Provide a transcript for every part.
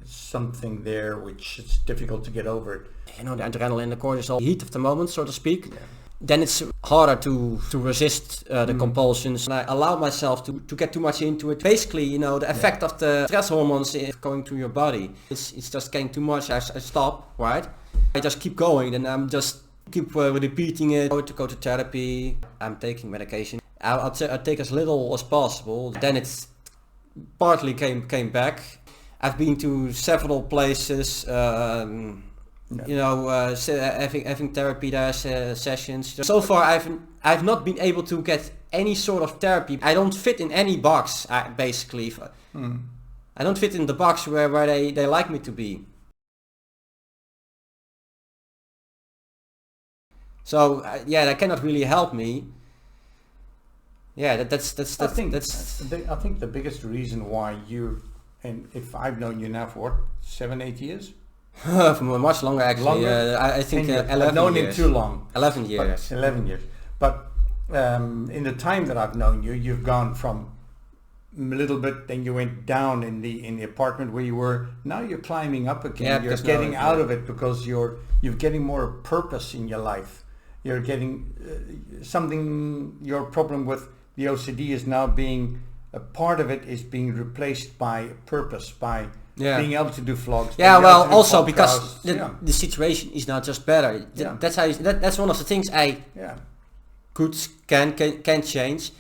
something there which it's difficult to get over it. You know, the adrenaline, the cortisol, heat of the moment, so to speak. Yeah. Then it's harder to resist the compulsions. And I allow myself to get too much into it. Basically, you know, the effect of the stress hormones going through your body. It's just getting too much. I stop, right? I just keep going, and I'm just keep repeating it. To go to therapy. I'm taking medication. I'll take as little as possible. Then it's partly came back. I've been to several places. You know, having therapy there, sessions. So far, I've not been able to get any sort of therapy. I don't fit in any box, basically. I don't fit in the box where they like me to be. So yeah, that cannot really help me. Yeah, that's. I think the biggest reason why you, and if I've known you now for what, 7-8 years. For much longer, actually. Longer? I think 11 years. I've known him too long. 11 years. But 11 years. But in the time that I've known you, you've gone from a little bit, then you went down in the apartment where you were. Now you're climbing up again. Yeah, you're getting out of it because you're getting more purpose in your life. You're getting something. Your problem with the OCD is now being a part of it is being replaced by purpose, by being able to do vlogs. Yeah, well, also because the situation is not just better. That's how that's one of the things I can change.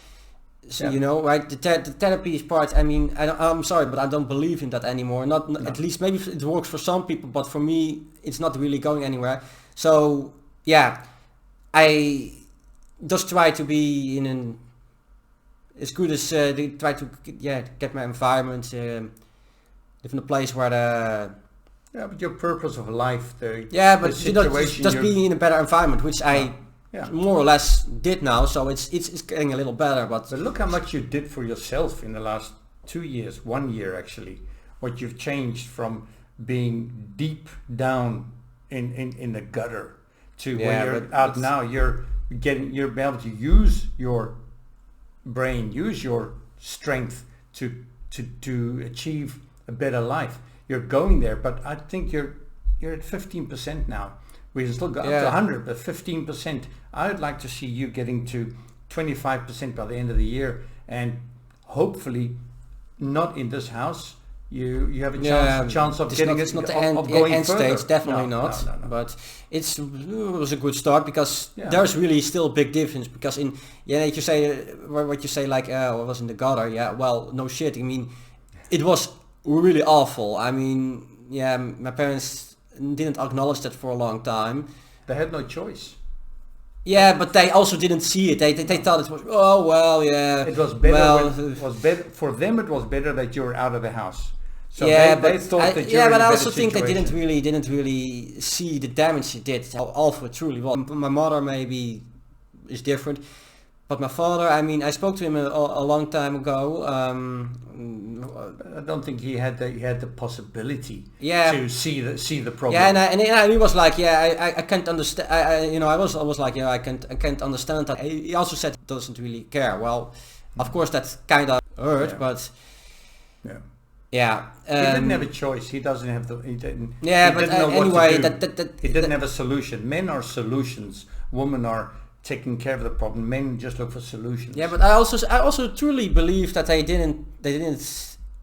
So you know, right? The therapy is part. I mean, I'm sorry, but I don't believe in that anymore. Not at least maybe it works for some people, but for me, it's not really going anywhere. So yeah, I just try to be in an as good as they try to get my environment. Live in a place where but your purpose of life, but you know, just being in a better environment, which I more or less did now, so it's getting a little better. But look how much you did for yourself in the last 2 years, 1 year actually. What you've changed from being deep down in the gutter to where you're out now. You're able to use your brain, use your strength to achieve a better life. You're going there, but I think you're at 15% now. We still got up to 100, but 15%. I would like to see you getting to 25% by the end of the year, and hopefully not in this house. You have a chance of getting it's not the end stage, definitely not. No. But it was a good start because there's really still a big difference. Because if you say what you say, like I was in the gutter. Yeah, well, no shit. I mean, it was really awful. I mean, my parents didn't acknowledge that for a long time. They had no choice. Yeah, but they also didn't see it. They thought it was It was better. It was better for them. It was better that you were out of the house. So they thought that but I also think they didn't really see the damage it did. How awful it truly was. My mother maybe is different, but my father, I mean, I spoke to him a long time ago. I don't think he had the possibility to see the problem. Yeah, and he was like, I can't understand. I was like, I can't understand that. He also said he doesn't really care. Well, of course that kind of hurt, but. Yeah. He didn't have a choice. He doesn't have the. He didn't. Yeah, but anyway, he didn't have a solution. Men are solutions. Women are taking care of the problem. Men just look for solutions. Yeah, but I also truly believe that they didn't.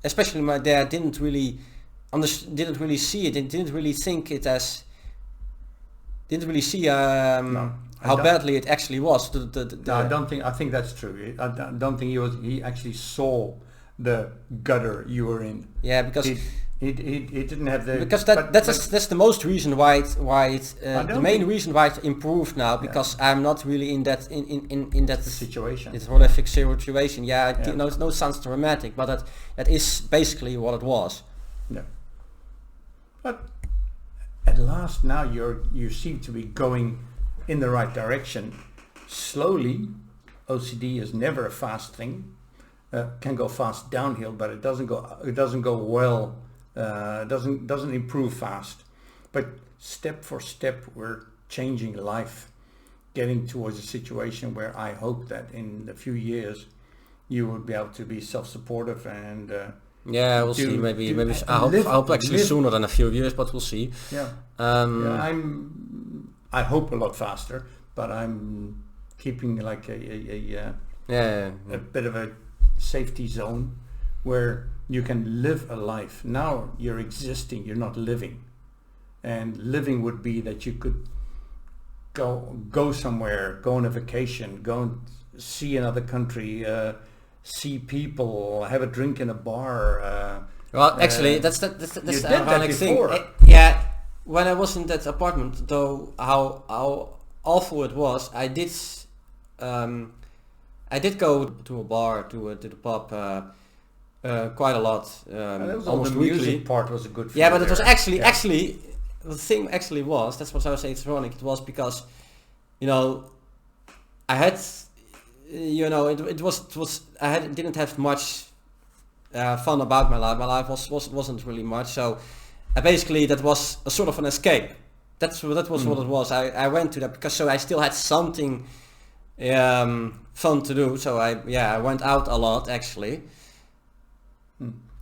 Especially my dad didn't really see it. They didn't really think it as. Didn't really see how badly it actually was. No, I don't think. I think that's true. I don't think he actually saw the gutter you were in. Yeah, because he didn't have the. Because that's the most reason why the main reason why it improved now, because I'm not really in that situation. It's horrific situation. No sounds dramatic, but that is basically what it was. Yeah. But at last now you seem to be going in the right direction. Slowly. OCD is never a fast thing. Can go fast downhill, but it doesn't go well. Doesn't improve fast. But step for step, we're changing life, getting towards a situation where I hope that in a few years you will be able to be self-supportive and Yeah, we'll see. Maybe. I hope actually sooner than a few years, but we'll see. Yeah. I hope a lot faster, but I'm keeping like a bit of a safety zone where you can live a life. Now you're existing, you're not living. And living would be that you could go somewhere, go on a vacation, go and see another country, see people, have a drink in a bar. Well, actually, that's the ironic thing. When I was in that apartment, though, how awful it was, I did go to a bar, to the pub, quite a lot. Almost the weekly. music part was a good. Yeah, but it was actually the thing actually was, that's what I was saying, it's ironic. It was because, I had, didn't have much fun about my life. My life wasn't really much. So basically that was a sort of an escape. That was what it was. I went to that because I still had something fun to do. So I went out a lot actually.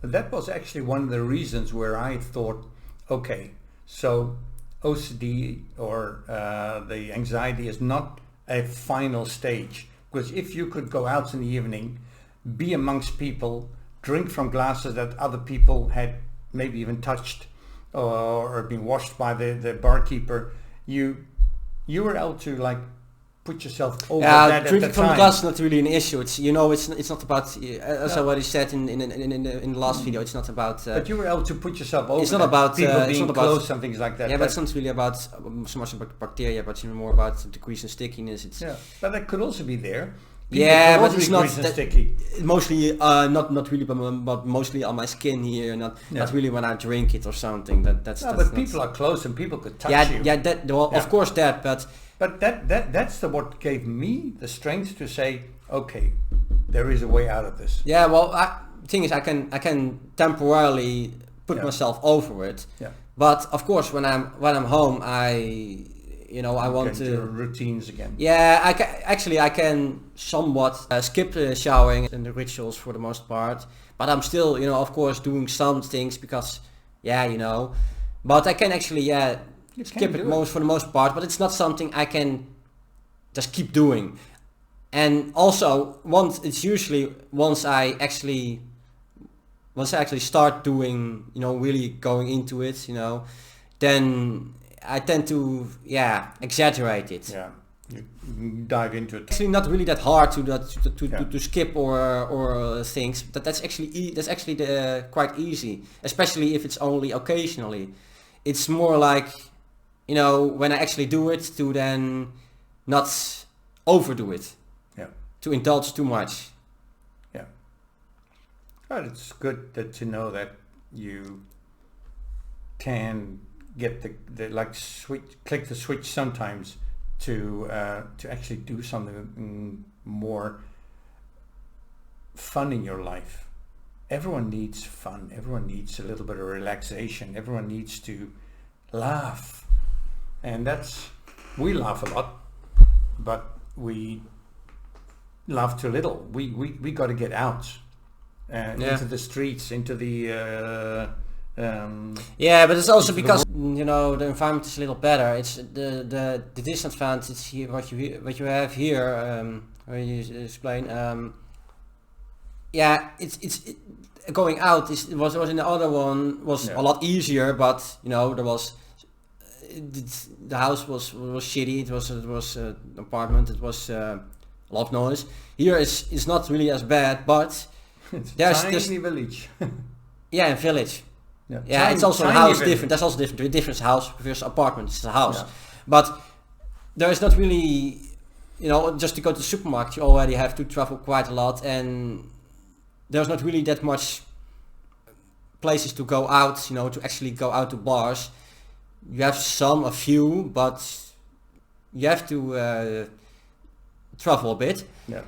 That was actually one of the reasons where I thought, okay, so OCD or the anxiety is not a final stage, because if you could go out in the evening, be amongst people, drink from glasses that other people had maybe even touched or been washed by the barkeeper, you were able to like put yourself over that drinking at the from time. glass is not really an issue. It's it's not about as I already said in the last video. It's not about. But you were able to put yourself over. It's not about people being close and things like that. Yeah, but it's not really about so much about bacteria, but more about the decrease in stickiness. But that could also be there. But it's not sticky. Mostly not really, but mostly on my skin here. Not really when I drink it or something. That's people are close and people could touch you. Of course that, but. But that's what gave me the strength to say, okay, there is a way out of this. Yeah, well, the thing is, I can temporarily put myself over it. Yeah. But of course, when I'm home, I want to do routines again. Yeah, I can somewhat skip showering and the rituals for the most part. But I'm still, of course, doing some things because, But I can actually, skip it for the most part, but it's not something I can just keep doing. And also once I actually start doing, really going into it, then I tend to exaggerate it. Yeah, you dive into it. Actually, not really that hard to skip or things. That's actually quite easy, especially if it's only occasionally. It's more like, when I actually do it, to then not overdo it. Yeah. To indulge too much. Yeah. But it's good to know that you can get click the switch sometimes to actually do something more fun in your life. Everyone needs fun. Everyone needs a little bit of relaxation. Everyone needs to laugh. And we laugh a lot, but we laugh too little. We got to get out into the streets, into the. But it's also because the environment is a little better. It's the disadvantage here. What you have here, where you explain. It's going out. It was in the other one was a lot easier, but there was. The house was shitty. It was an apartment. It was a lot of noise. Here it's not really as bad, but there's tiny village. Yeah, a village. Yeah, it's also a house different. That's also different. A different house versus apartment. It's a house, but there is not really, just to go to the supermarket, you already have to travel quite a lot, and there's not really that much places to go out. To actually go out to bars. You have a few, but you have to travel a bit. Yeah.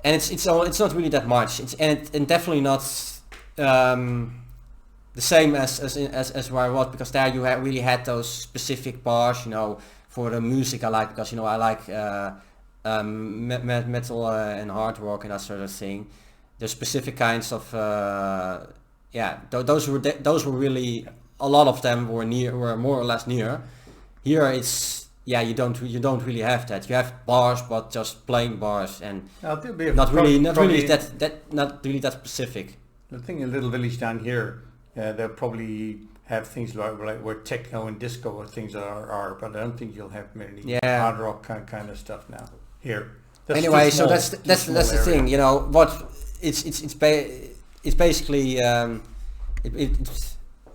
And it's not really that much. And definitely not the same as where I was, because there you really had those specific bars, for the music I like, because I like metal and hard rock and that sort of thing. There's specific kinds of those were really, a lot of them were more or less near. Here it's you don't really have that. You have bars, but just plain bars, and not really that specific. The thing in Little Village down here, they'll probably have things like where techno and disco or things are, but I don't think you'll have many hard rock kind of stuff now here. Anyway, so that's the thing, you know. What it's basically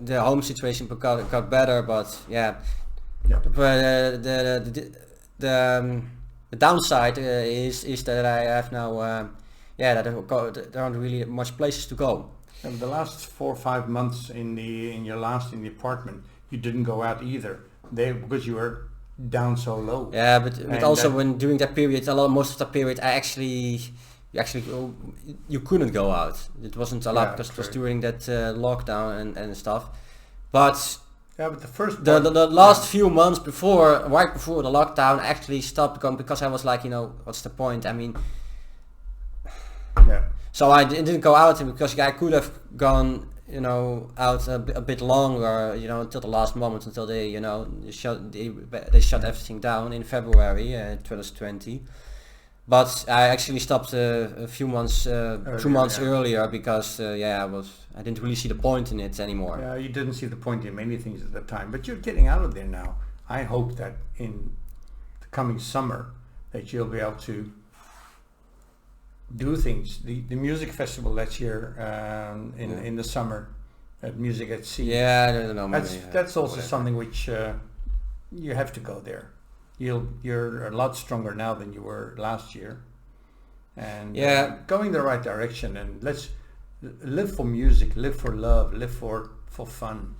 the home situation got better, but the downside is that I have now there aren't really much places to go. And the last 4 or 5 months in the apartment, you didn't go out either. Because you were down so low. Yeah, but also when during that period, most of the period, you couldn't go out. It wasn't allowed because it was during that lockdown and stuff. But the last few months right before the lockdown, I actually stopped going because I was like, you know, what's the point? I mean, so I didn't go out because I could have gone, you know, out a bit longer, you know, until the last moment, until they, you know, they shut everything down in February 2020. But I actually stopped a few months, 2 months earlier because I didn't really see the point in it anymore. Yeah, you didn't see the point in many things at the time, but you're getting out of there now. I hope that in the coming summer that you'll be able to do things. The music festival that year in the summer at Music at Sea. Yeah, I don't know. That's also something which you have to go there. You're a lot stronger now than you were last year, and going the right direction. And let's live for music, live for love, live for fun.